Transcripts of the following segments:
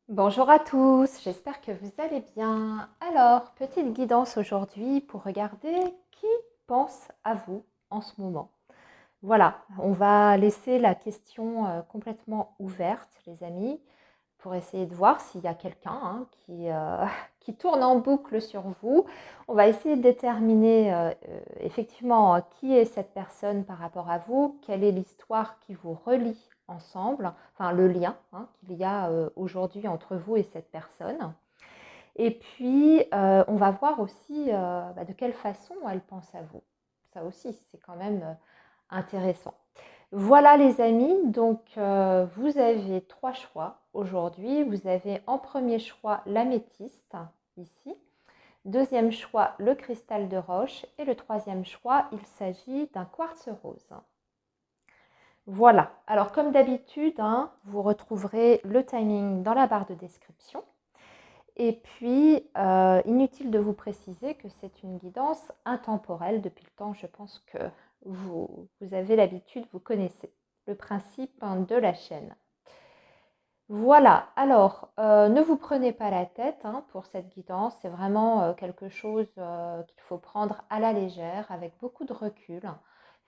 Bonjour à tous, j'espère que vous allez bien. Alors, petite guidance aujourd'hui pour regarder qui pense à vous en ce moment. Voilà, on va laisser la question complètement ouverte, les amis, pour essayer de voir s'il y a quelqu'un qui tourne en boucle sur vous. On va essayer de déterminer effectivement qui est cette personne par rapport à vous, quelle est l'histoire qui vous relie ensemble, enfin le lien qu'il y a aujourd'hui entre vous et cette personne. Et puis, on va voir aussi de quelle façon elle pense à vous. Ça aussi, c'est quand même intéressant. Voilà les amis, donc vous avez trois choix aujourd'hui. Vous avez en premier choix l'améthyste, ici. Deuxième choix, le cristal de roche. Et le troisième choix, il s'agit d'un quartz rose. Voilà, alors comme d'habitude, vous retrouverez le timing dans la barre de description. Et puis, inutile de vous préciser que c'est une guidance intemporelle. Depuis le temps, je pense que vous avez l'habitude, vous connaissez le principe de la chaîne. Voilà, alors ne vous prenez pas la tête pour cette guidance. C'est vraiment quelque chose qu'il faut prendre à la légère, avec beaucoup de recul.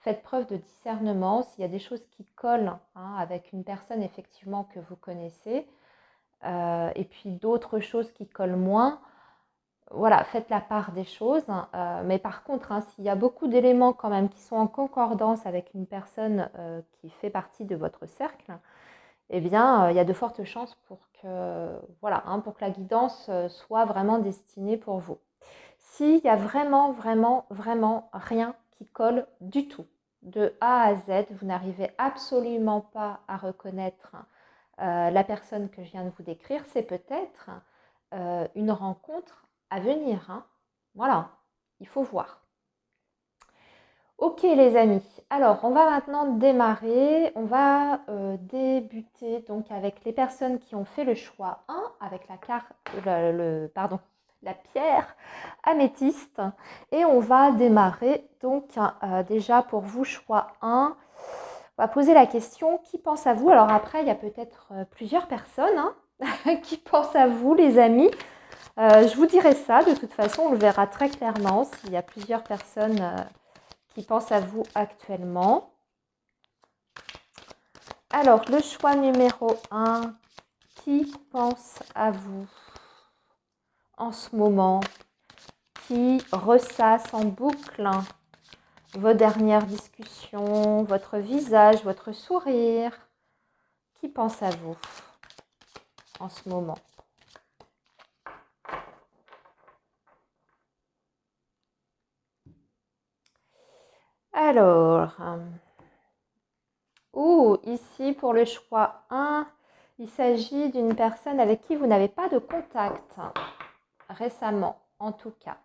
Faites preuve de discernement. S'il y a des choses qui collent avec une personne effectivement que vous connaissez, et puis d'autres choses qui collent moins, voilà, faites la part des choses. Mais par contre, s'il y a beaucoup d'éléments quand même qui sont en concordance avec une personne qui fait partie de votre cercle, eh bien, il y a de fortes chances pour que, voilà, pour que la guidance soit vraiment destinée pour vous. S'il y a vraiment, vraiment, vraiment rien qui colle du tout, de A à Z, vous n'arrivez absolument pas à reconnaître la personne que je viens de vous décrire, c'est peut-être une rencontre à venir. Voilà, il faut voir. Ok les amis, alors on va maintenant démarrer. On va débuter donc avec les personnes qui ont fait le choix 1 avec la carte, la pierre améthyste. Et on va démarrer donc déjà pour vous choix 1. On va poser la question qui pense à vous. Alors après il y a peut-être plusieurs personnes qui pensent à vous les amis. Je vous dirai ça, de toute façon on le verra très clairement s'il y a plusieurs personnes qui pensent à vous actuellement. Alors, le choix numéro 1, qui pense à vous en ce moment, qui ressasse en boucle vos dernières discussions, votre visage, votre sourire, qui pense à vous en ce moment? Alors, ici pour le choix 1, il s'agit d'une personne avec qui vous n'avez pas de contact récemment, en tout cas.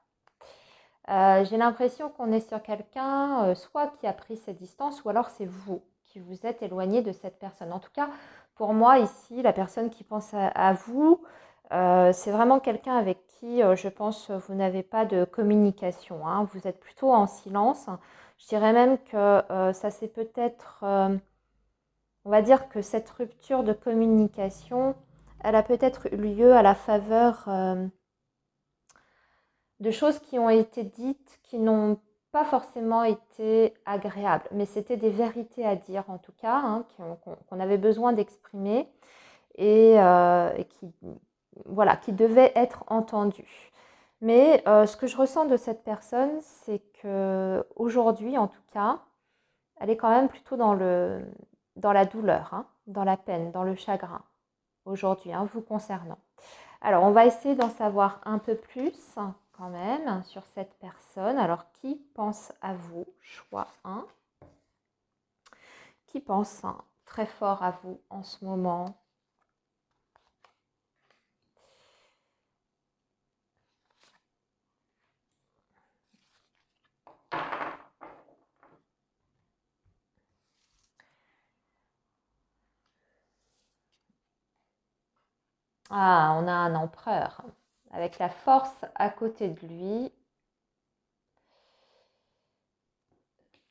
J'ai l'impression qu'on est sur quelqu'un, soit qui a pris ses distances, ou alors c'est vous qui vous êtes éloigné de cette personne. En tout cas, pour moi, ici, la personne qui pense à vous, c'est vraiment quelqu'un avec qui, je pense, vous n'avez pas de communication. Vous êtes plutôt en silence. Je dirais même que ça c'est peut-être, on va dire que cette rupture de communication, elle a peut-être eu lieu à la faveur de choses qui ont été dites qui n'ont pas forcément été agréables, mais c'était des vérités à dire en tout cas, qu'on avait besoin d'exprimer et qui, voilà, qui devaient être entendues. Mais ce que je ressens de cette personne, c'est que aujourd'hui, en tout cas, elle est quand même plutôt dans la douleur, dans la peine, dans le chagrin, aujourd'hui, vous concernant. Alors, on va essayer d'en savoir un peu plus quand même sur cette personne. Alors, qui pense à vous? Choix 1. Qui pense très fort à vous en ce moment? Ah, on a un empereur avec la force à côté de lui.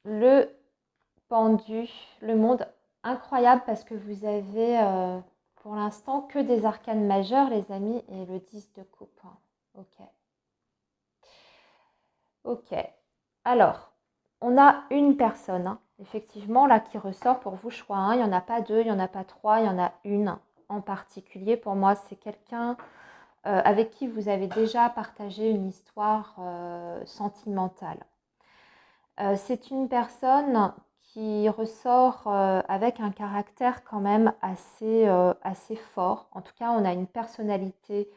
Le pendu, le monde incroyable parce que vous avez pour l'instant, que des arcanes majeures, les amis, et le 10 de coupe. Ok. Ok. Alors, on a une personne, hein, effectivement, là, qui ressort pour vous, choix 1. Il n'y en a pas deux, il n'y en a pas trois, il y en a une en particulier. Pour moi, c'est quelqu'un avec qui vous avez déjà partagé une histoire sentimentale. C'est une personne qui ressort avec un caractère quand même assez fort. En tout cas, on a une personnalité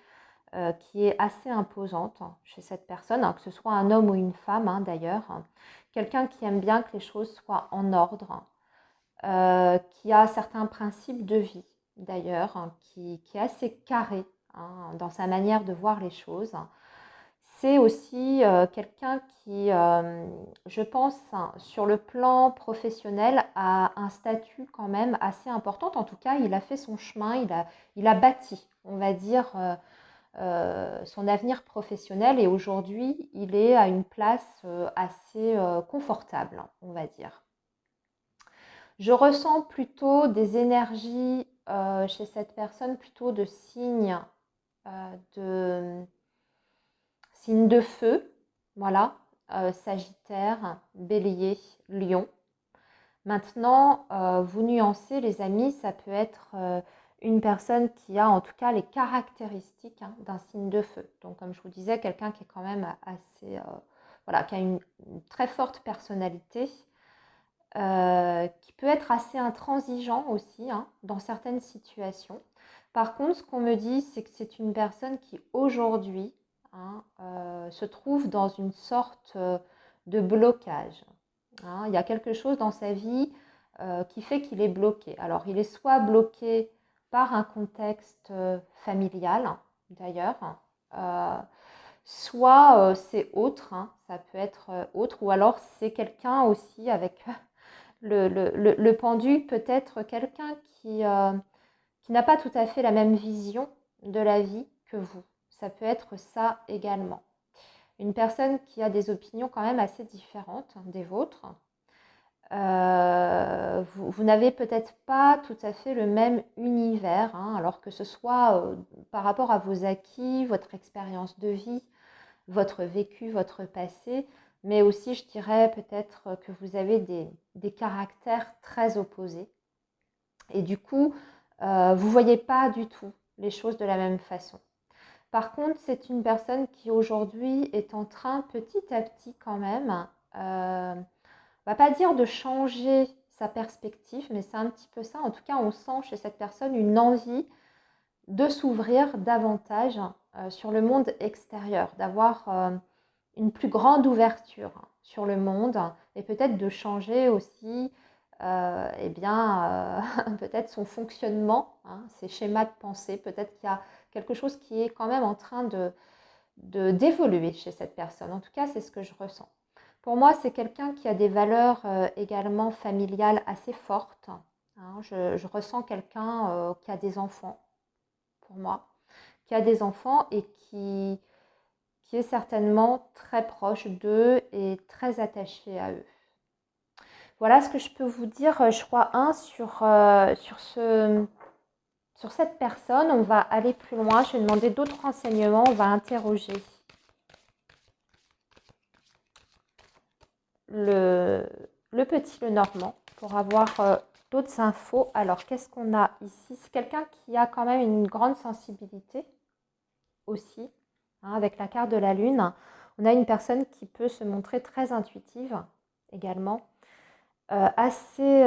qui est assez imposante chez cette personne, hein, que ce soit un homme ou une femme d'ailleurs. Quelqu'un qui aime bien que les choses soient en ordre, qui a certains principes de vie d'ailleurs, qui est assez carré dans sa manière de voir les choses. C'est aussi quelqu'un qui, je pense, sur le plan professionnel, a un statut quand même assez important. En tout cas, il a fait son chemin, il a bâti, on va dire, son avenir professionnel. Et aujourd'hui, il est à une place assez confortable, on va dire. Je ressens plutôt des énergies chez cette personne, plutôt de signes de signes de feu, voilà, Sagittaire, Bélier, Lion. Maintenant, vous nuancez les amis, ça peut être une personne qui a en tout cas les caractéristiques d'un signe de feu. Donc comme je vous disais, quelqu'un qui est quand même assez, voilà, qui a une très forte personnalité, qui peut être assez intransigeant aussi dans certaines situations. Par contre, ce qu'on me dit, c'est que c'est une personne qui aujourd'hui se trouve dans une sorte de blocage. Il y a quelque chose dans sa vie qui fait qu'il est bloqué. Alors, il est soit bloqué par un contexte familial, d'ailleurs, soit c'est autre, ça peut être autre, ou alors c'est quelqu'un aussi avec le pendu, peut-être quelqu'un qui n'a pas tout à fait la même vision de la vie que vous. Ça peut être ça également. Une personne qui a des opinions quand même assez différentes des vôtres. Vous n'avez peut-être pas tout à fait le même univers, alors que ce soit par rapport à vos acquis, votre expérience de vie, votre vécu, votre passé, mais aussi je dirais peut-être que vous avez des caractères très opposés. Et du coup, vous ne voyez pas du tout les choses de la même façon. Par contre, c'est une personne qui aujourd'hui est en train petit à petit quand même, on va pas dire de changer sa perspective, mais c'est un petit peu ça. En tout cas, on sent chez cette personne une envie de s'ouvrir davantage sur le monde extérieur, d'avoir une plus grande ouverture sur le monde et peut-être de changer aussi peut-être son fonctionnement, ses schémas de pensée. Peut-être qu'il y a quelque chose qui est quand même en train d'évoluer chez cette personne. En tout cas, c'est ce que je ressens. Pour moi, c'est quelqu'un qui a des valeurs également familiales assez fortes. Je ressens quelqu'un qui a des enfants, pour moi, qui a des enfants et qui est certainement très proche d'eux et très attaché à eux. Voilà ce que je peux vous dire, je crois, sur cette personne. On va aller plus loin, je vais demander d'autres renseignements, on va interroger le petit Lenormand pour avoir d'autres infos. Alors, qu'est-ce qu'on a ici? C'est quelqu'un qui a quand même une grande sensibilité aussi, avec la carte de la Lune. On a une personne qui peut se montrer très intuitive également, assez...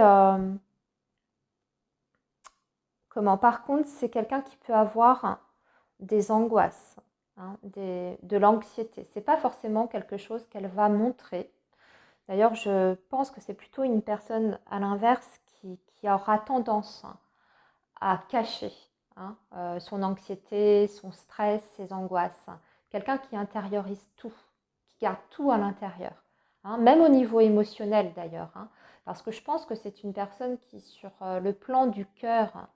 Par contre, c'est quelqu'un qui peut avoir des angoisses, de l'anxiété. Ce n'est pas forcément quelque chose qu'elle va montrer. D'ailleurs, je pense que c'est plutôt une personne à l'inverse qui aura tendance à cacher son anxiété, son stress, ses angoisses. Quelqu'un qui intériorise tout, qui garde tout à l'intérieur, même au niveau émotionnel d'ailleurs. Parce que je pense que c'est une personne qui, sur le plan du cœur,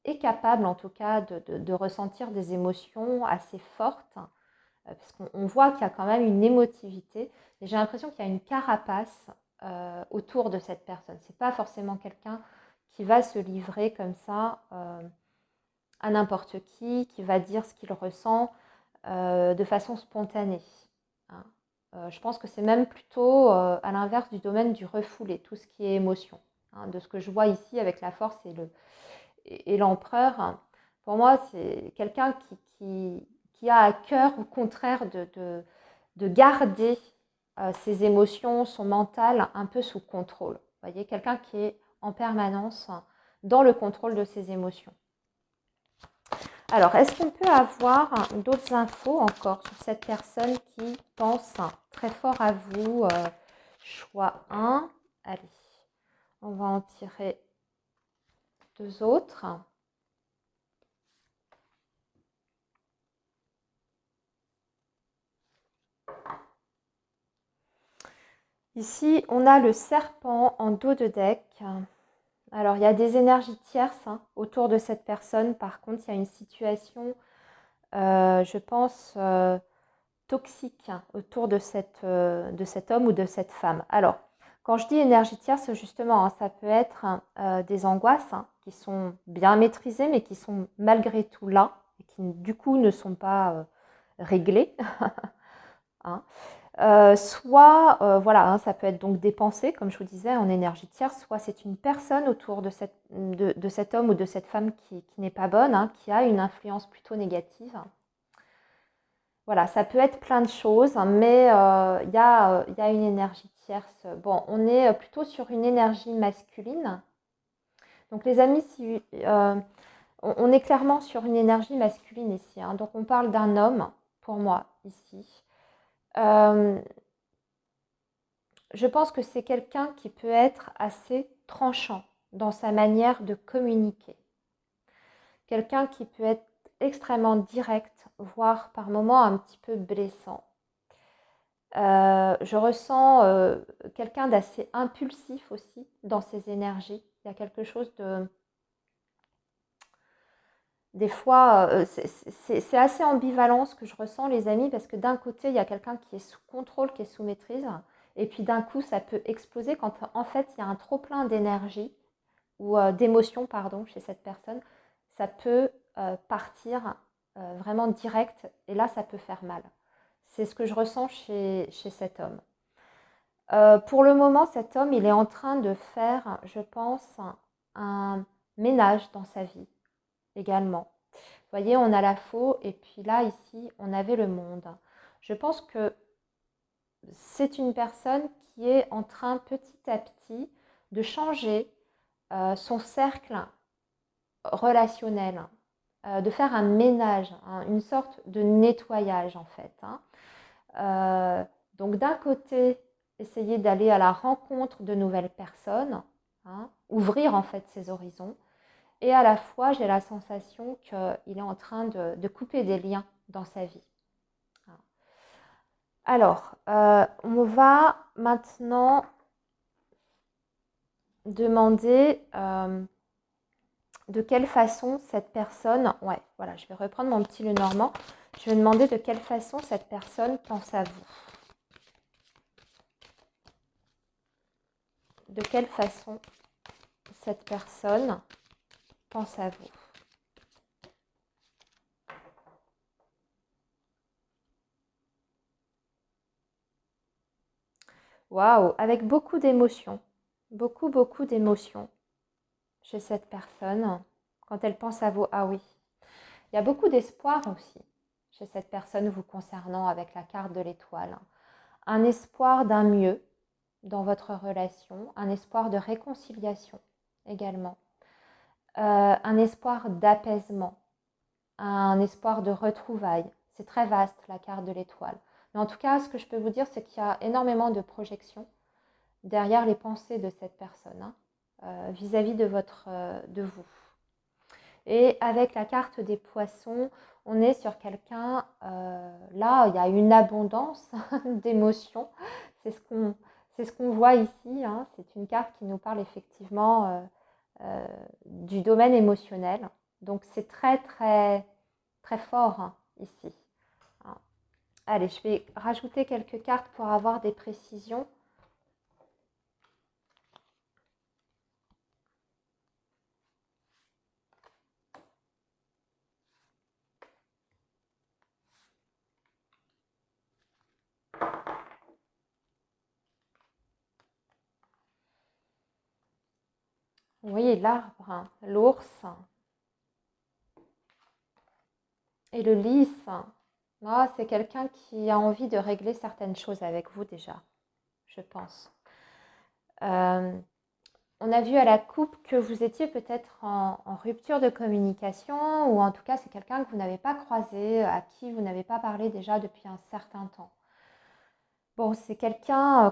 est capable en tout cas de ressentir des émotions assez fortes, parce qu'on voit qu'il y a quand même une émotivité, et j'ai l'impression qu'il y a une carapace autour de cette personne. C'est pas forcément quelqu'un qui va se livrer comme ça à n'importe qui va dire ce qu'il ressent de façon spontanée. Hein. Je pense que c'est même plutôt à l'inverse du domaine du refoulé, tout ce qui est émotion. Hein. De ce que je vois ici avec la force et l'empereur, hein. Pour moi, c'est quelqu'un qui a à cœur, au contraire, de garder ses émotions, son mental un peu sous contrôle. Vous voyez, quelqu'un qui est en permanence dans le contrôle de ses émotions. Alors, est-ce qu'on peut avoir d'autres infos encore sur cette personne qui pense très fort à vous? Choix 1. Allez, on va en tirer 2 autres. Ici, on a le serpent en dos de deck. Alors, il y a des énergies tierces autour de cette personne. Par contre, il y a une situation, je pense, toxique autour de cet homme ou de cette femme. Alors, quand je dis énergie tierce, justement, ça peut être des angoisses qui sont bien maîtrisées, mais qui sont malgré tout là, et qui du coup ne sont pas réglées. Hein. Soit, voilà, ça peut être donc des pensées, comme je vous disais, en énergie tierce, soit c'est une personne autour de cet homme ou de cette femme qui n'est pas bonne, qui a une influence plutôt négative. Voilà, ça peut être plein de choses, mais il y a une énergie tierce. Bon, on est plutôt sur une énergie masculine. Donc les amis, on est clairement sur une énergie masculine ici. Donc on parle d'un homme, pour moi, ici. Je pense que c'est quelqu'un qui peut être assez tranchant dans sa manière de communiquer. Quelqu'un qui peut être extrêmement direct, voire par moments un petit peu blessant. Je ressens quelqu'un d'assez impulsif aussi dans ses énergies. Il y a quelque chose de... Des fois, c'est assez ambivalent ce que je ressens, les amis, parce que d'un côté, il y a quelqu'un qui est sous contrôle, qui est sous maîtrise, et puis d'un coup, ça peut exploser quand en fait, il y a un trop-plein d'énergie, ou d'émotion, pardon, chez cette personne. Ça peut partir vraiment direct, et là, ça peut faire mal. C'est ce que je ressens chez cet homme. Pour le moment, cet homme, il est en train de faire, je pense, un ménage dans sa vie également. Vous voyez, on a la faux et puis là, ici, on avait le monde. Je pense que c'est une personne qui est en train petit à petit de changer son cercle relationnel, de faire un ménage, une sorte de nettoyage en fait. Donc d'un côté, essayer d'aller à la rencontre de nouvelles personnes, ouvrir en fait ses horizons, et à la fois j'ai la sensation qu'il est en train de couper des liens dans sa vie. Alors, on va maintenant demander de quelle façon cette personne... Ouais, voilà, je vais reprendre mon petit Lenormand. Je vais demander de quelle façon cette personne pense à vous. De quelle façon cette personne pense à vous. Waouh, avec beaucoup d'émotions. Beaucoup d'émotions chez cette personne quand elle pense à vous. Ah oui, il y a beaucoup d'espoir aussi chez cette personne vous concernant avec la carte de l'étoile. Un espoir d'un mieux dans votre relation, un espoir de réconciliation également, un espoir d'apaisement, un espoir de retrouvailles. C'est très vaste la carte de l'étoile. Mais en tout cas, ce que je peux vous dire, c'est qu'il y a énormément de projections derrière les pensées de cette personne vis-à-vis de vous. Et avec la carte des poissons, on est sur quelqu'un, là, il y a une abondance d'émotions. C'est ce qu'on voit ici. C'est une carte qui nous parle effectivement du domaine émotionnel. Donc c'est très, très, très fort ici. Allez, je vais rajouter quelques cartes pour avoir des précisions. Oui, l'arbre, hein, l'ours et le lys. Ah, c'est quelqu'un qui a envie de régler certaines choses avec vous déjà, je pense. Euh, on a vu à la coupe que vous étiez peut-être en rupture de communication ou en tout cas c'est quelqu'un que vous n'avez pas croisé, à qui vous n'avez pas parlé déjà depuis un certain temps. Bon, c'est quelqu'un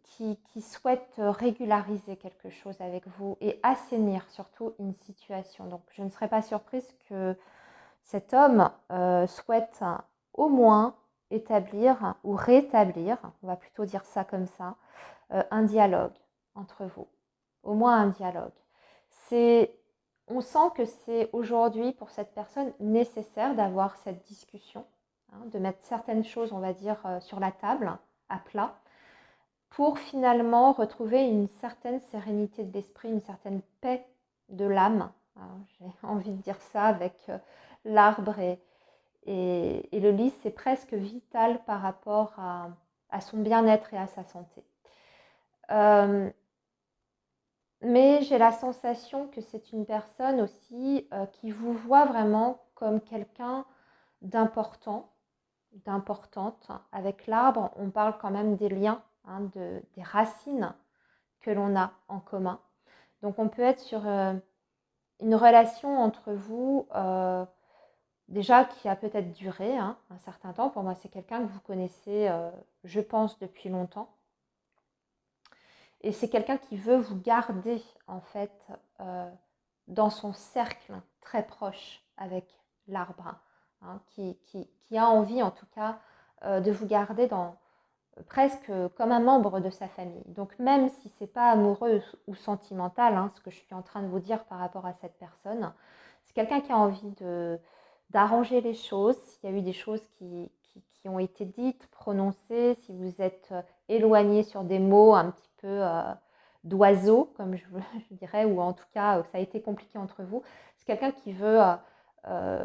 qui souhaite régulariser quelque chose avec vous et assainir surtout une situation. Donc, je ne serais pas surprise que cet homme souhaite au moins établir ou rétablir, on va plutôt dire ça comme ça, un dialogue entre vous. Au moins un dialogue. On sent que c'est aujourd'hui pour cette personne nécessaire d'avoir cette discussion, hein, de mettre certaines choses, on va dire, sur la table, à plat, pour finalement retrouver une certaine sérénité de l'esprit, une certaine paix de l'âme. J'ai envie de dire ça avec l'arbre et le lys, c'est presque vital par rapport à son bien-être et à sa santé. Mais j'ai la sensation que c'est une personne aussi qui vous voit vraiment comme quelqu'un d'important, d'importante. Avec l'arbre, on parle quand même des liens, hein, des racines que l'on a en commun. Donc on peut être sur une relation entre vous déjà qui a peut-être duré, hein, un certain temps. Pour moi, c'est quelqu'un que vous connaissez, je pense, depuis longtemps. Et c'est quelqu'un qui veut vous garder, en fait, dans son cercle très proche avec l'arbre, hein, qui a envie, en tout cas, de vous garder presque comme un membre de sa famille. Donc, même si ce n'est pas amoureux ou sentimental, hein, ce que je suis en train de vous dire par rapport à cette personne, c'est quelqu'un qui a envie d'arranger les choses. S'il y a eu des choses qui ont été dites, prononcées, si vous êtes éloigné sur des mots un petit peu d'oiseau, comme je dirais, ou en tout cas ça a été compliqué entre vous, c'est quelqu'un qui veut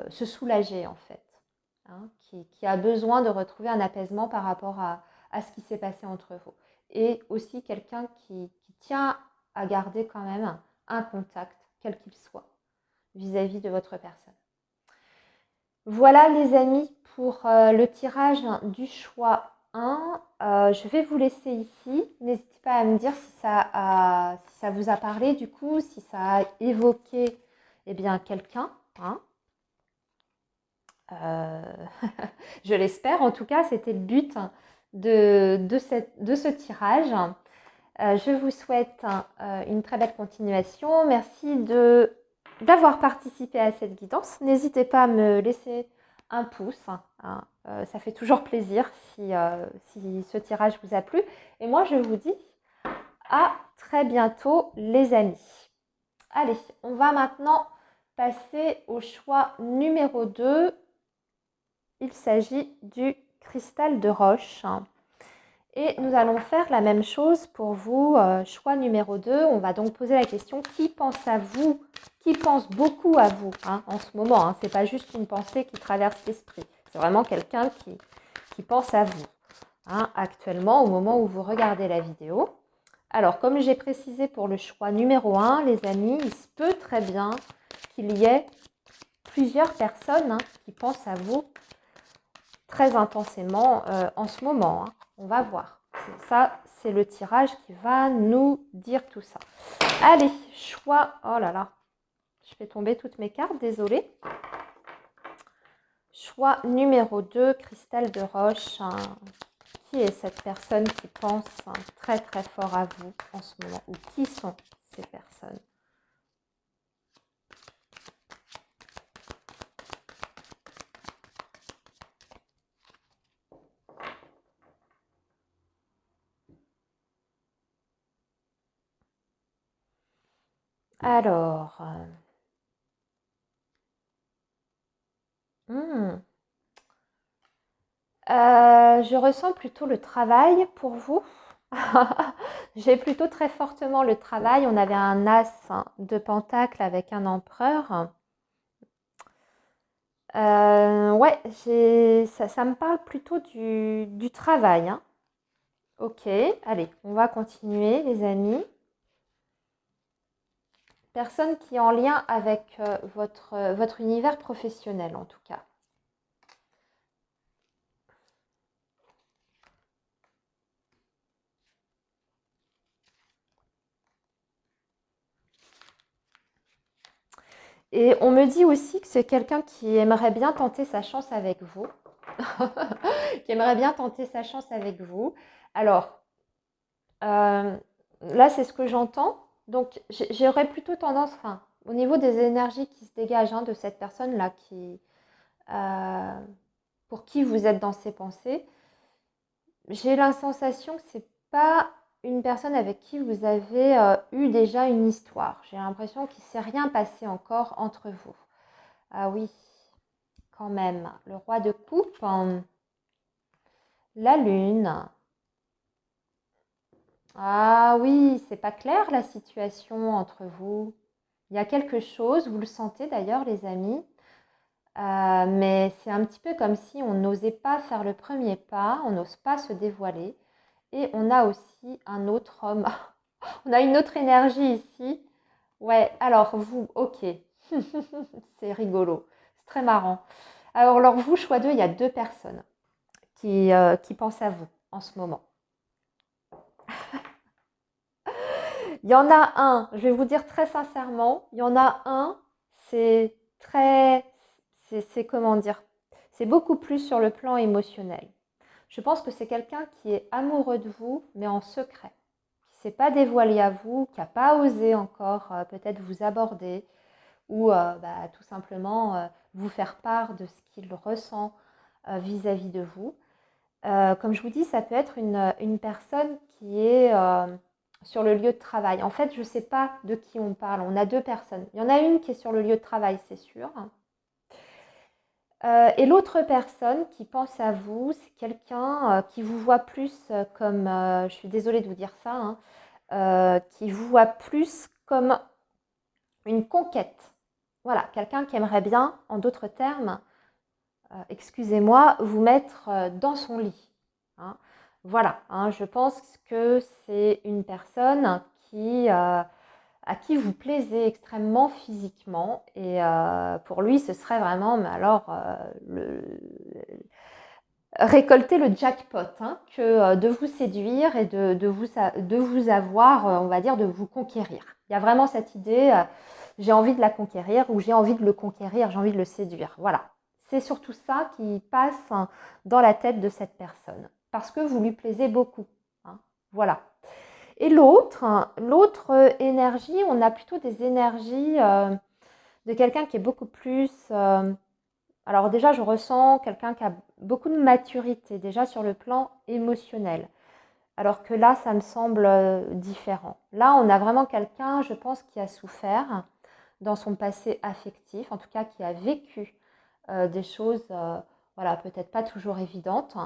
se soulager en fait, hein, qui a besoin de retrouver un apaisement par rapport à ce qui s'est passé entre vous. Et aussi quelqu'un qui tient à garder quand même un contact, quel qu'il soit, vis-à-vis de votre personne. Voilà les amis pour le tirage du choix 1. Je vais vous laisser ici. N'hésitez pas à me dire si ça vous a parlé du coup, si ça a évoqué eh bien, quelqu'un. Hein. Je l'espère. En tout cas, c'était le but de ce tirage. Je vous souhaite une très belle continuation. Merci d'avoir participé à cette guidance. N'hésitez pas à me laisser un pouce. Hein. Ça fait toujours plaisir si ce tirage vous a plu. Et moi, je vous dis à très bientôt les amis. Allez, on va maintenant passer au choix numéro 2. Il s'agit du cristal de roche. Et nous allons faire la même chose pour vous. Choix numéro 2, on va donc poser la question qui pense à vous, qui pense beaucoup à vous hein, en ce moment. Hein, ce n'est pas juste une pensée qui traverse l'esprit. C'est vraiment quelqu'un qui pense à vous hein, actuellement au moment où vous regardez la vidéo. Alors, comme j'ai précisé pour le choix numéro 1, les amis, il se peut très bien qu'il y ait plusieurs personnes hein, qui pensent à vous très intensément en ce moment. Hein. On va voir. Ça, c'est le tirage qui va nous dire tout ça. Allez, choix. Oh là là, je fais tomber toutes mes cartes, désolée. Choix numéro 2, cristal de roche. Hein. Qui est cette personne qui pense hein, très très fort à vous en ce moment? Ou qui sont ces personnes? Alors, je ressens plutôt le travail pour vous. J'ai plutôt très fortement le travail. On avait un as de pentacle avec un empereur. Ouais, ça me parle plutôt du travail. Hein. Ok, allez, on va continuer les amis. Personne qui est en lien avec votre univers professionnel en tout cas. Et on me dit aussi que c'est quelqu'un qui aimerait bien tenter sa chance avec vous. Qui aimerait bien tenter sa chance avec vous. Alors, là, c'est ce que j'entends. Donc, j'aurais plutôt tendance, enfin, au niveau des énergies qui se dégagent de cette personne-là, pour qui vous êtes dans ses pensées, j'ai la sensation que c'est pas une personne avec qui vous avez eu déjà une histoire. J'ai l'impression qu'il ne s'est rien passé encore entre vous. Ah oui, quand même. Le roi de coupe, la lune. Ah oui, c'est pas clair la situation entre vous. Il y a quelque chose, vous le sentez d'ailleurs les amis, mais c'est un petit peu comme si on n'osait pas faire le premier pas, on n'ose pas se dévoiler. Et on a aussi un autre homme. On a une autre énergie ici. Ouais, alors vous, ok. C'est rigolo. C'est très marrant. Alors vous, choix 2, il y a deux personnes qui pensent à vous en ce moment. Il y en a un, je vais vous dire très sincèrement, il y en a un, c'est très, c'est comment dire, c'est beaucoup plus sur le plan émotionnel. Je pense que c'est quelqu'un qui est amoureux de vous, mais en secret, qui ne s'est pas dévoilé à vous, qui n'a pas osé encore peut-être vous aborder ou tout simplement vous faire part de ce qu'il ressent vis-à-vis de vous. Comme je vous dis, ça peut être une personne qui est sur le lieu de travail. En fait, je ne sais pas de qui on parle. On a deux personnes. Il y en a une qui est sur le lieu de travail, c'est sûr. Et l'autre personne qui pense à vous, c'est quelqu'un qui vous voit plus comme, je suis désolée de vous dire ça, qui vous voit plus comme une conquête. Voilà, quelqu'un qui aimerait bien, en d'autres termes, excusez-moi, vous mettre dans son lit. Hein. Voilà, je pense que c'est une personne à qui vous plaisez extrêmement physiquement et pour lui ce serait vraiment, mais alors, récolter le jackpot, que de vous séduire et de vous avoir, on va dire, de vous conquérir. Il y a vraiment cette idée, j'ai envie de la conquérir ou j'ai envie de le conquérir, j'ai envie de le séduire. Voilà. C'est surtout ça qui passe dans la tête de cette personne parce que vous lui plaisez beaucoup. Voilà. Et l'autre énergie, on a plutôt des énergies de quelqu'un qui est beaucoup plus... alors déjà, je ressens quelqu'un qui a beaucoup de maturité, déjà sur le plan émotionnel. Alors que là, ça me semble différent. Là, on a vraiment quelqu'un, je pense, qui a souffert dans son passé affectif, en tout cas qui a vécu des choses, voilà, peut-être pas toujours évidentes,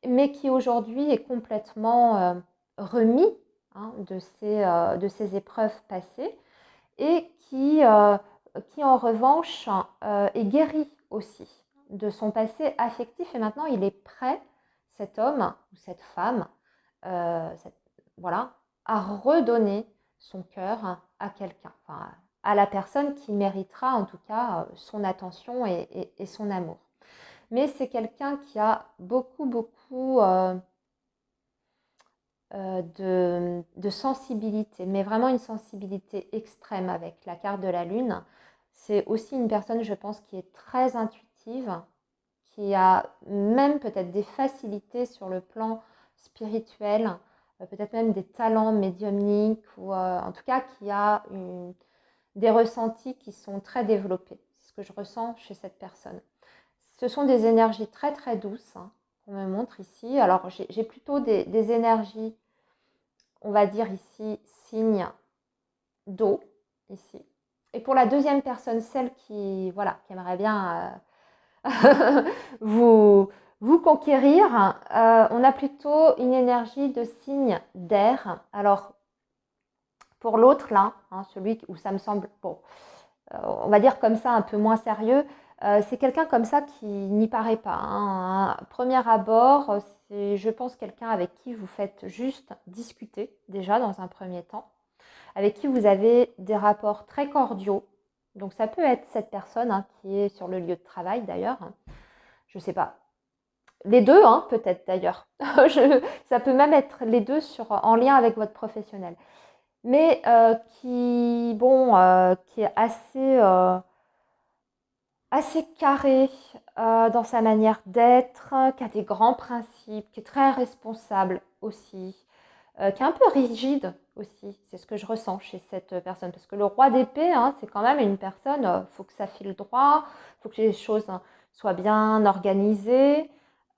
mais qui aujourd'hui est complètement remis de ses épreuves passées et qui en revanche est guéri aussi de son passé affectif et maintenant il est prêt, cet homme ou cette femme, voilà, à redonner son cœur à quelqu'un, enfin, à la personne qui méritera en tout cas son attention et son amour. Mais c'est quelqu'un qui a beaucoup de sensibilité, mais vraiment une sensibilité extrême avec la carte de la lune. C'est aussi une personne, je pense, qui est très intuitive, qui a même peut-être des facilités sur le plan spirituel, peut-être même des talents médiumniques, ou en tout cas qui a des ressentis qui sont très développés. C'est ce que je ressens chez cette personne. Ce sont des énergies très douces qu'on me montre ici. Alors j'ai plutôt des énergies, on va dire ici, signe d'eau, ici. Et pour la deuxième personne, celle qui, voilà, qui aimerait bien vous, vous conquérir, on a plutôt une énergie de signe d'air. Alors, pour l'autre, là, celui où ça me semble, bon, on va dire comme ça, un peu moins sérieux, c'est quelqu'un comme ça qui n'y paraît pas. Premier abord, c'est, je pense, quelqu'un avec qui vous faites juste discuter, déjà, dans un premier temps. avec qui vous avez des rapports très cordiaux. Donc ça peut être cette personne hein, qui est sur le lieu de travail d'ailleurs. Je ne sais pas. Les deux, hein, peut-être d'ailleurs. Ça peut même être les deux en lien avec votre professionnel. Mais qui est assez carré dans sa manière d'être, qui a des grands principes, qui est très responsable aussi, qui est un peu rigide aussi. C'est ce que je ressens chez cette personne. Parce que le roi d'épée, hein, c'est quand même une personne, il faut que ça file droit, il faut que les choses hein, soient bien organisées,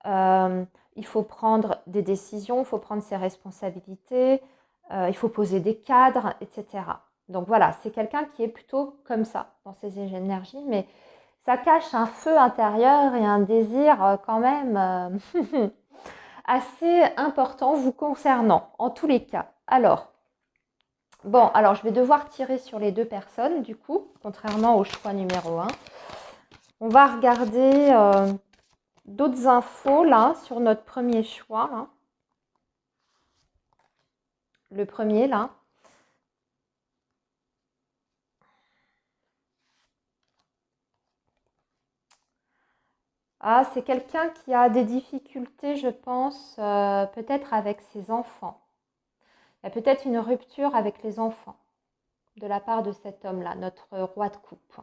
il faut prendre des décisions, il faut prendre ses responsabilités, il faut poser des cadres, etc. Donc voilà, c'est quelqu'un qui est plutôt comme ça dans ses énergies, mais ça cache un feu intérieur et un désir quand même assez important vous concernant, en tous les cas. Alors, je vais devoir tirer sur les deux personnes, du coup, contrairement au choix numéro 1. On va regarder d'autres infos, là, sur notre premier choix, là. Le premier, là. Ah, c'est quelqu'un qui a des difficultés, je pense, peut-être avec ses enfants. Il y a peut-être une rupture avec les enfants de la part de cet homme-là, notre roi de coupe.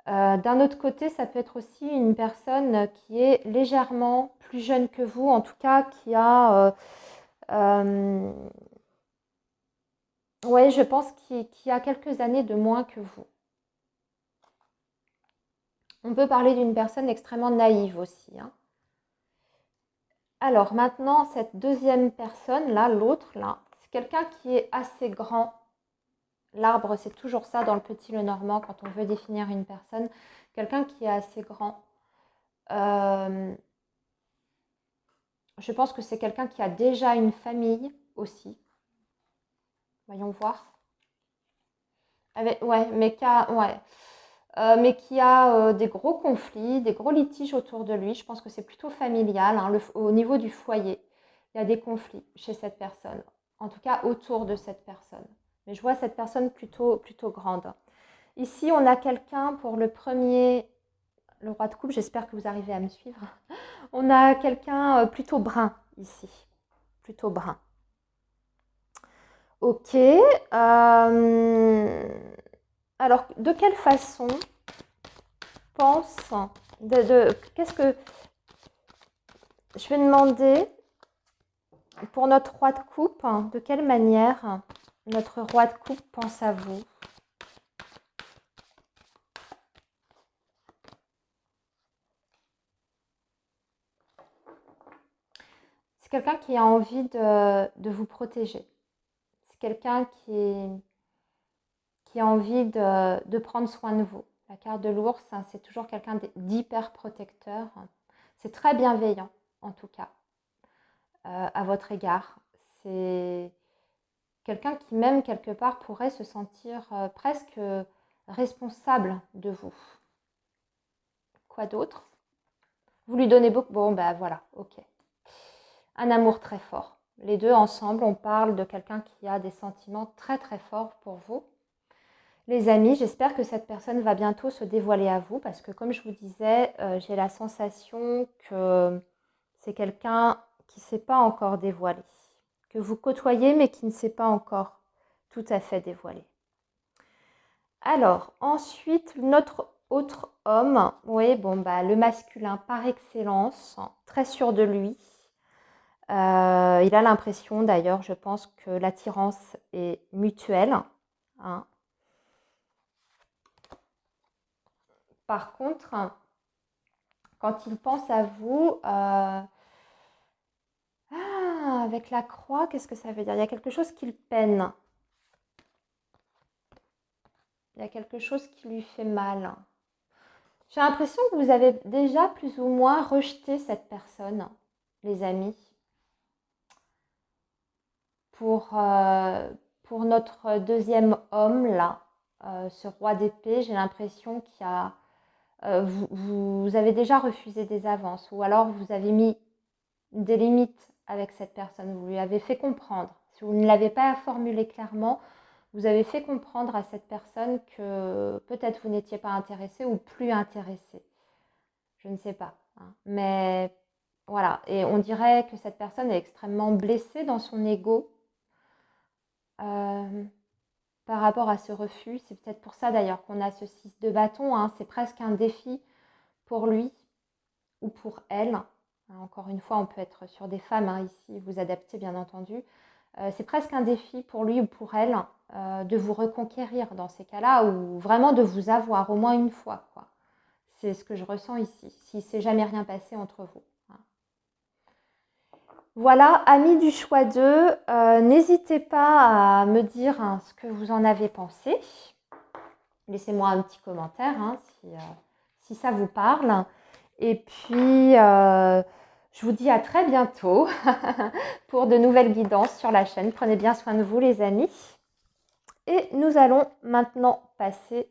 D'un autre côté, ça peut être aussi une personne qui est légèrement plus jeune que vous, en tout cas qui a, ouais, je pense qui a quelques années de moins que vous. On peut parler d'une personne extrêmement naïve aussi, hein. Alors maintenant, cette deuxième personne, là, l'autre, là, c'est quelqu'un qui est assez grand. L'arbre, c'est toujours ça dans le Petit Lenormand quand on veut définir une personne. Quelqu'un qui est assez grand. Je pense que c'est quelqu'un qui a déjà une famille aussi. Voyons voir. Ouais, mais qui a des gros conflits, des gros litiges autour de lui. Je pense que c'est plutôt familial, hein, au niveau du foyer. Il y a des conflits chez cette personne, en tout cas autour de cette personne. Mais je vois cette personne plutôt grande. Ici, on a quelqu'un pour le premier, le roi de coupe, j'espère que vous arrivez à me suivre. On a quelqu'un plutôt brun ici, plutôt brun. Ok. Alors, de quelle façon pense qu'est-ce que je vais demander pour notre roi de coupe, hein, de quelle manière notre roi de coupe pense à vous? C'est quelqu'un qui a envie de vous protéger. C'est quelqu'un qui a envie de prendre soin de vous. La carte de l'ours, hein, c'est toujours quelqu'un d'hyper protecteur. C'est très bienveillant, en tout cas, à votre égard. C'est quelqu'un qui, même quelque part, pourrait se sentir presque responsable de vous. Quoi d'autre? Vous lui donnez beaucoup. Bon, ben voilà, ok. Un amour très fort. Les deux ensemble, on parle de quelqu'un qui a des sentiments très très forts pour vous. Les amis, j'espère que cette personne va bientôt se dévoiler à vous parce que comme je vous disais, j'ai la sensation que c'est quelqu'un qui ne s'est pas encore dévoilé, que vous côtoyez mais qui ne s'est pas encore tout à fait dévoilé. Alors, ensuite, notre autre homme, oui, bon, bah, le masculin par excellence, très sûr de lui. Il a l'impression d'ailleurs, je pense que l'attirance est mutuelle, hein. Par contre, quand il pense à vous, avec la croix, qu'est-ce que ça veut dire? Il y a quelque chose qu'il peine. Il y a quelque chose qui lui fait mal. J'ai l'impression que vous avez déjà plus ou moins rejeté cette personne, les amis. Pour notre deuxième homme, là, ce roi d'épée, j'ai l'impression qu'il y a... vous avez déjà refusé des avances ou alors vous avez mis des limites avec cette personne. Vous lui avez fait comprendre Si vous ne l'avez pas formulé clairement, vous avez fait comprendre à cette personne que peut-être vous n'étiez pas intéressé ou plus intéressé. Je ne sais pas, hein. Mais voilà, et on dirait que cette personne est extrêmement blessée dans son ego par rapport à ce refus. C'est peut-être pour ça d'ailleurs qu'on a ce 6 de bâton, hein. C'est presque un défi pour lui ou pour elle. Encore une fois, on peut être sur des femmes, hein, ici, vous adaptez bien entendu. C'est presque un défi pour lui ou pour elle de vous reconquérir dans ces cas-là, ou vraiment de vous avoir au moins une fois, quoi. C'est ce que je ressens ici, si c'est jamais rien passé entre vous. Voilà, amis du choix 2, n'hésitez pas à me dire ce que vous en avez pensé. Laissez-moi un petit commentaire si ça vous parle. Et puis, je vous dis à très bientôt pour de nouvelles guidances sur la chaîne. Prenez bien soin de vous, les amis. Et nous allons maintenant passer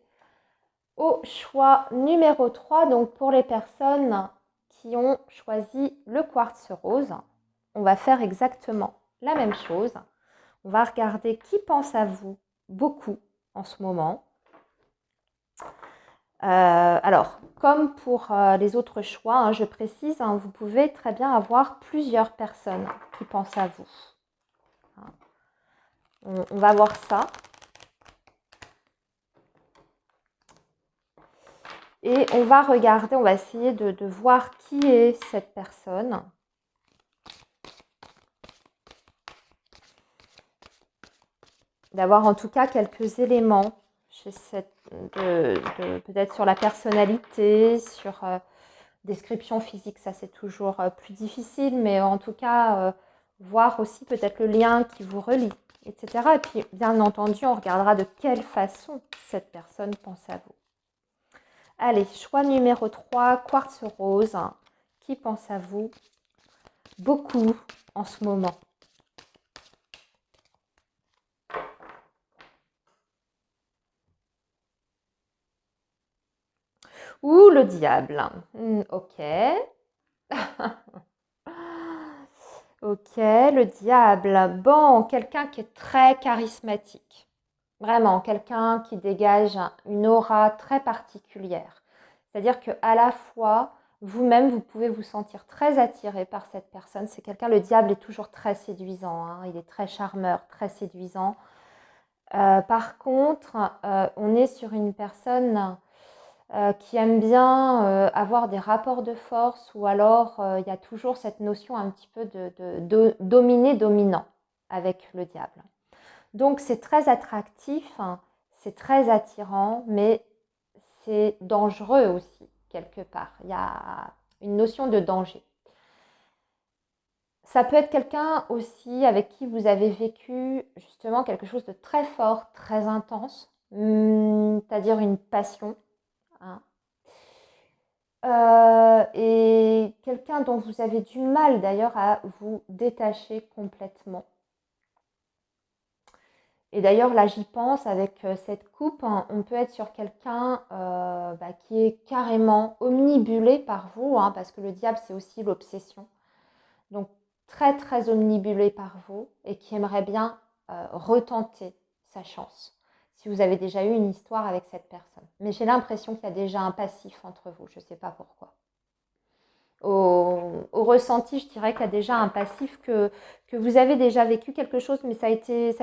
au choix numéro 3. Donc, pour les personnes qui ont choisi le quartz rose, on va faire exactement la même chose. On va regarder qui pense à vous beaucoup en ce moment. Alors, comme pour les autres choix, hein, je précise, hein, vous pouvez très bien avoir plusieurs personnes qui pensent à vous. On va voir ça. Et on va regarder, on va essayer de voir qui est cette personne. D'avoir en tout cas quelques éléments chez peut-être sur la personnalité, sur description physique, ça c'est toujours plus difficile, mais en tout cas, voir aussi peut-être le lien qui vous relie, etc. Et puis, bien entendu, on regardera de quelle façon cette personne pense à vous. Allez, choix numéro 3, quartz rose. Qui pense à vous beaucoup en ce moment? Ouh, le diable. Ok. Ok, le diable. Bon, quelqu'un qui est très charismatique. Vraiment, quelqu'un qui dégage une aura très particulière. C'est-à-dire qu'à la fois, vous-même, vous pouvez vous sentir très attiré par cette personne. C'est quelqu'un, le diable est toujours très séduisant, hein. Il est très charmeur, très séduisant. Par contre, on est sur une personne qui aime bien avoir des rapports de force, ou alors il y a toujours cette notion un petit peu de dominé-dominant avec le diable. Donc c'est très attractif, hein, c'est très attirant, mais c'est dangereux aussi, quelque part. Il y a une notion de danger. Ça peut être quelqu'un aussi avec qui vous avez vécu justement quelque chose de très fort, très intense, c'est-à-dire une passion, hein. Et quelqu'un dont vous avez du mal d'ailleurs à vous détacher complètement. Et d'ailleurs, là, j'y pense avec cette coupe, hein, on peut être sur quelqu'un qui est carrément omnibulé par vous, hein, parce que le diable, c'est aussi l'obsession. Donc, très, très omnibulé par vous et qui aimerait bien retenter sa chance. Si vous avez déjà eu une histoire avec cette personne. Mais j'ai l'impression qu'il y a déjà un passif entre vous, je ne sais pas pourquoi. Au ressenti, je dirais qu'il y a déjà un passif que vous avez déjà vécu quelque chose, mais ça a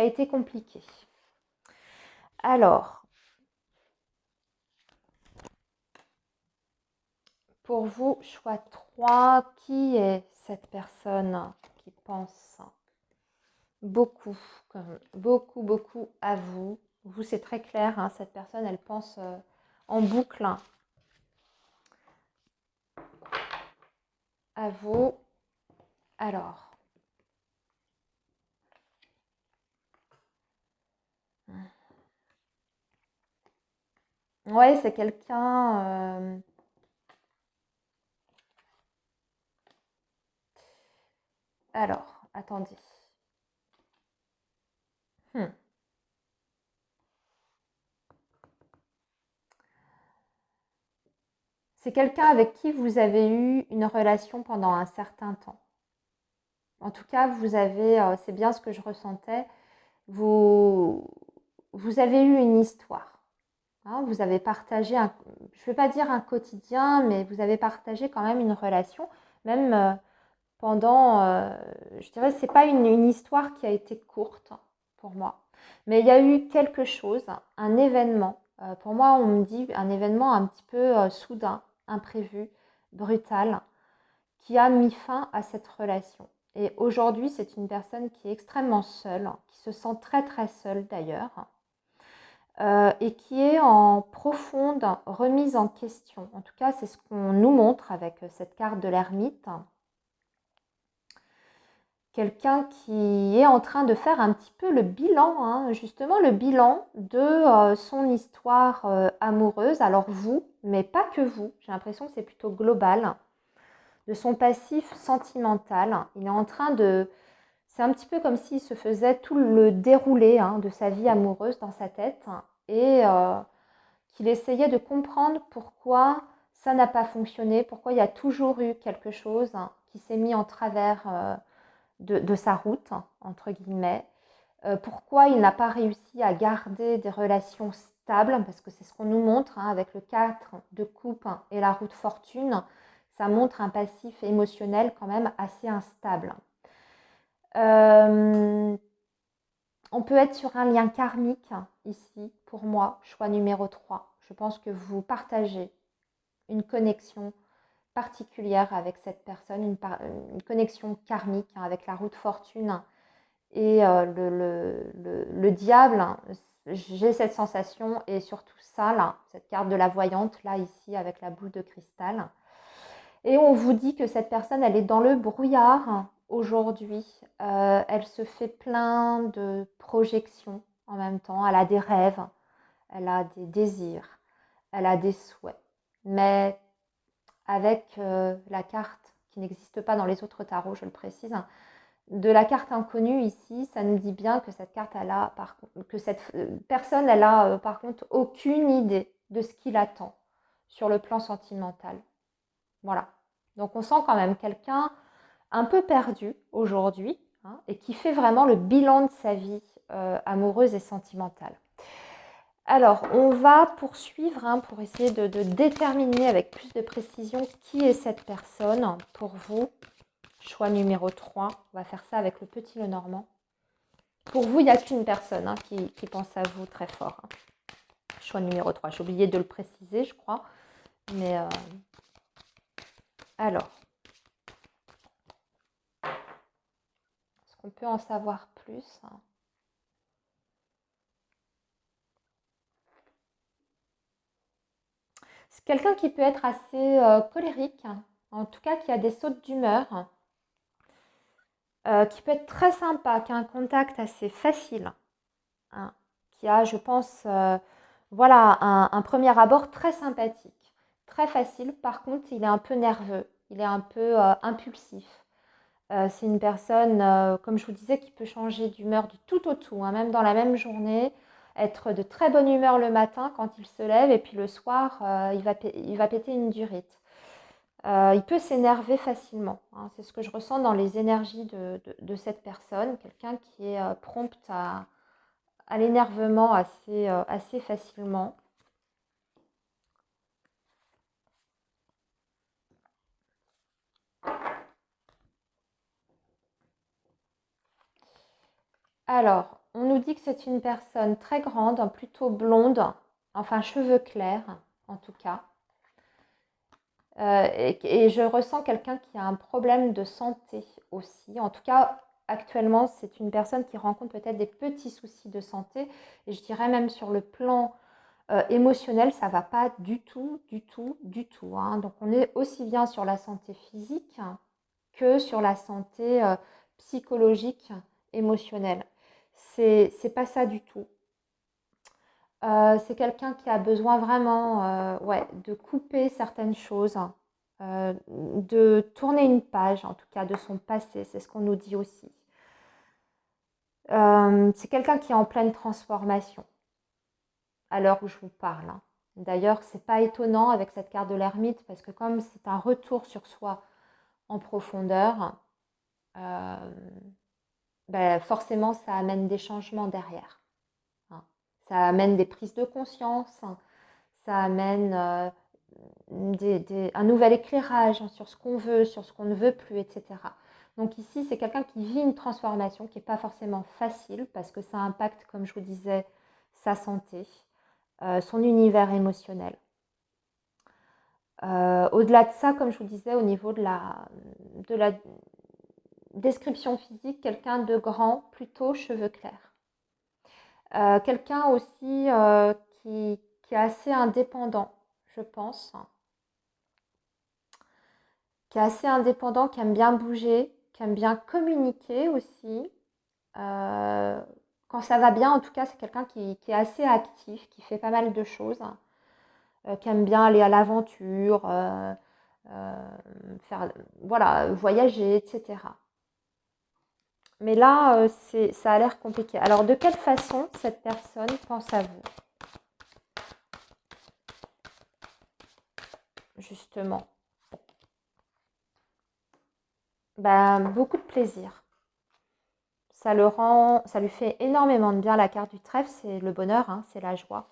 été compliqué. Alors, pour vous, choix 3, qui est cette personne qui pense beaucoup, beaucoup, beaucoup à vous? Vous, c'est très clair, hein, cette personne, elle pense en boucle à vous. Alors, ouais, c'est quelqu'un... alors, attendez. C'est quelqu'un avec qui vous avez eu une relation pendant un certain temps. En tout cas, vous avez, c'est bien ce que je ressentais, vous, vous avez eu une histoire. Hein, vous avez partagé, je ne vais pas dire un quotidien, mais vous avez partagé quand même une relation, même pendant, je dirais, c'est pas une histoire qui a été courte pour moi, mais il y a eu quelque chose, un événement. Pour moi, on me dit un événement un petit peu soudain, imprévu, brutal, qui a mis fin à cette relation. Et aujourd'hui, c'est une personne qui est extrêmement seule, qui se sent très très seule d'ailleurs, et qui est en profonde remise en question. En tout cas, c'est ce qu'on nous montre avec cette carte de l'ermite. Quelqu'un qui est en train de faire un petit peu le bilan, hein, justement le bilan de son histoire amoureuse. Alors vous, mais pas que vous, j'ai l'impression que c'est plutôt global, de son passif sentimental. Il est en train de... C'est un petit peu comme s'il se faisait tout le déroulé hein, de sa vie amoureuse dans sa tête et qu'il essayait de comprendre pourquoi ça n'a pas fonctionné, pourquoi il y a toujours eu quelque chose qui s'est mis en travers de sa route, entre guillemets. Pourquoi il n'a pas réussi à garder des relations stables, parce que c'est ce qu'on nous montre hein, avec le 4 de coupe et la roue de fortune, ça montre un passif émotionnel quand même assez instable. On peut être sur un lien karmique ici, pour moi, choix numéro 3. Je pense que vous partagez une connexion particulière avec cette personne, une connexion karmique hein, avec la roue de fortune et le diable. Hein, j'ai cette sensation et surtout ça, là, cette carte de la voyante, là, ici, avec la boule de cristal. Et on vous dit que cette personne, elle est dans le brouillard aujourd'hui. Elle se fait plein de projections en même temps. Elle a des rêves, elle a des désirs, elle a des souhaits. Mais avec la carte qui n'existe pas dans les autres tarots, je le précise, de la carte inconnue ici, ça nous dit bien que cette carte, elle a, que cette personne, elle a par contre aucune idée de ce qui l'attend sur le plan sentimental. Voilà. Donc on sent quand même quelqu'un un peu perdu aujourd'hui hein, et qui fait vraiment le bilan de sa vie amoureuse et sentimentale. Alors, on va poursuivre hein, pour essayer de déterminer avec plus de précision qui est cette personne pour vous. Choix numéro 3. On va faire ça avec le petit Lenormand. Pour vous, il n'y a qu'une personne hein, qui pense à vous très fort. Hein. Choix numéro 3. J'ai oublié de le préciser, je crois. Mais alors, est-ce qu'on peut en savoir plus hein? C'est quelqu'un qui peut être assez colérique, en tout cas qui a des sautes d'humeur, qui peut être très sympa, qui a un contact assez facile, hein, qui a, je pense, voilà, un premier abord très sympathique, très facile. Par contre, il est un peu nerveux, il est un peu impulsif. C'est une personne, comme je vous disais, qui peut changer d'humeur du tout au tout, hein, même dans la même journée, être de très bonne humeur le matin quand il se lève et puis le soir, il va péter une durite. Il peut s'énerver facilement. Hein, c'est ce que je ressens dans les énergies de cette personne, quelqu'un qui est prompte à l'énervement assez facilement. Alors, on nous dit que c'est une personne très grande, plutôt blonde, enfin cheveux clairs en tout cas. Et je ressens quelqu'un qui a un problème de santé aussi. En tout cas, actuellement, c'est une personne qui rencontre peut-être des petits soucis de santé. Et je dirais même sur le plan émotionnel, ça ne va pas du tout, du tout, du tout. Hein. Donc on est aussi bien sur la santé physique que sur la santé psychologique, émotionnelle. C'est pas ça du tout. C'est quelqu'un qui a besoin vraiment ouais, de couper certaines choses, de tourner une page, en tout cas, de son passé. C'est ce qu'on nous dit aussi. C'est quelqu'un qui est en pleine transformation à l'heure où je vous parle. Hein. D'ailleurs, c'est pas étonnant avec cette carte de l'ermite parce que comme c'est un retour sur soi en profondeur, forcément, ça amène des changements derrière. Hein. Ça amène des prises de conscience, hein. Ça amène un nouvel éclairage, hein, sur ce qu'on veut, sur ce qu'on ne veut plus, etc. Donc ici, c'est quelqu'un qui vit une transformation qui n'est pas forcément facile parce que ça impacte, comme je vous disais, sa santé, son univers émotionnel. Au-delà de ça, comme je vous disais, au niveau de la description physique, quelqu'un de grand, plutôt cheveux clairs. Quelqu'un aussi qui est assez indépendant, je pense, qui est assez indépendant, qui aime bien bouger, qui aime bien communiquer aussi. Quand ça va bien, en tout cas, c'est quelqu'un qui est assez actif, qui fait pas mal de choses, qui aime bien aller à l'aventure, faire, voilà, voyager, etc. Mais là, ça a l'air compliqué. Alors, de quelle façon cette personne pense à vous, justement? Beaucoup de plaisir. Ça lui fait énormément de bien. La carte du trèfle, c'est le bonheur, hein, c'est la joie.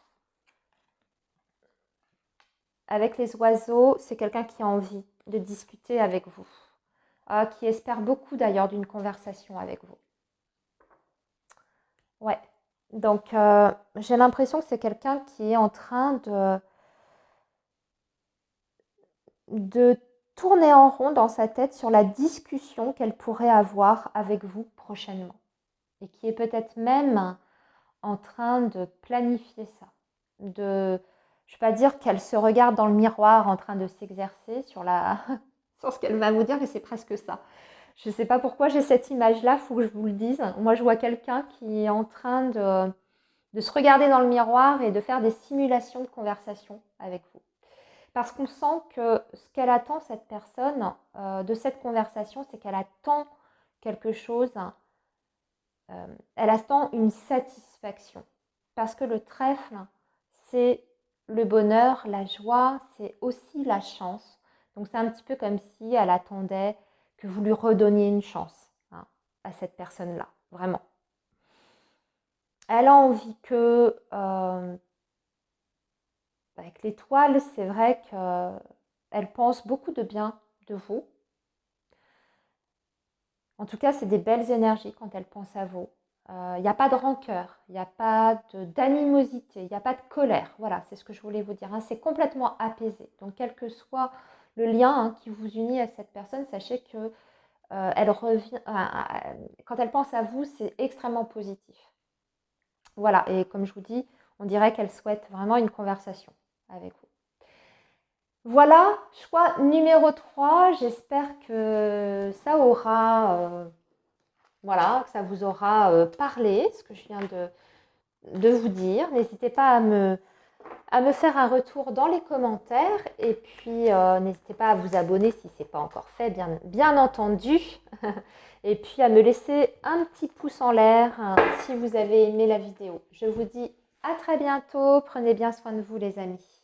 Avec les oiseaux, c'est quelqu'un qui a envie de discuter avec vous, qui espère beaucoup d'ailleurs d'une conversation avec vous. Ouais. Donc, j'ai l'impression que c'est quelqu'un qui est en train de tourner en rond dans sa tête sur la discussion qu'elle pourrait avoir avec vous prochainement. Et qui est peut-être même en train de planifier ça. Je ne vais pas dire qu'elle se regarde dans le miroir en train de s'exercer sur sur ce qu'elle va vous dire, mais c'est presque ça. Je ne sais pas pourquoi j'ai cette image-là, il faut que je vous le dise. Moi, je vois quelqu'un qui est en train de se regarder dans le miroir et de faire des simulations de conversation avec vous. Parce qu'on sent que ce qu'elle attend, cette personne, de cette conversation, c'est qu'elle attend quelque chose, elle attend une satisfaction. Parce que le trèfle, c'est le bonheur, la joie, c'est aussi la chance. Donc c'est un petit peu comme si elle attendait que vous lui redonniez une chance, hein, à cette personne-là, vraiment. Elle a envie que, avec l'étoile, c'est vrai qu'elle pense beaucoup de bien de vous. En tout cas, c'est des belles énergies quand elle pense à vous. Il n'y a pas de rancœur, il n'y a pas d'animosité, il n'y a pas de colère. Voilà, c'est ce que je voulais vous dire, hein. C'est complètement apaisé. Donc, quel que soit le lien, hein, qui vous unit à cette personne, sachez que elle revient, quand elle pense à vous, c'est extrêmement positif. Voilà, et comme je vous dis, on dirait qu'elle souhaite vraiment une conversation avec vous. Voilà, choix numéro 3. J'espère que ça aura, voilà, que ça vous aura parlé, ce que je viens de vous dire. N'hésitez pas à me faire un retour dans les commentaires. Et puis, n'hésitez pas à vous abonner si ce n'est pas encore fait, bien entendu. Et puis, à me laisser un petit pouce en l'air, hein, si vous avez aimé la vidéo. Je vous dis à très bientôt. Prenez bien soin de vous, les amis.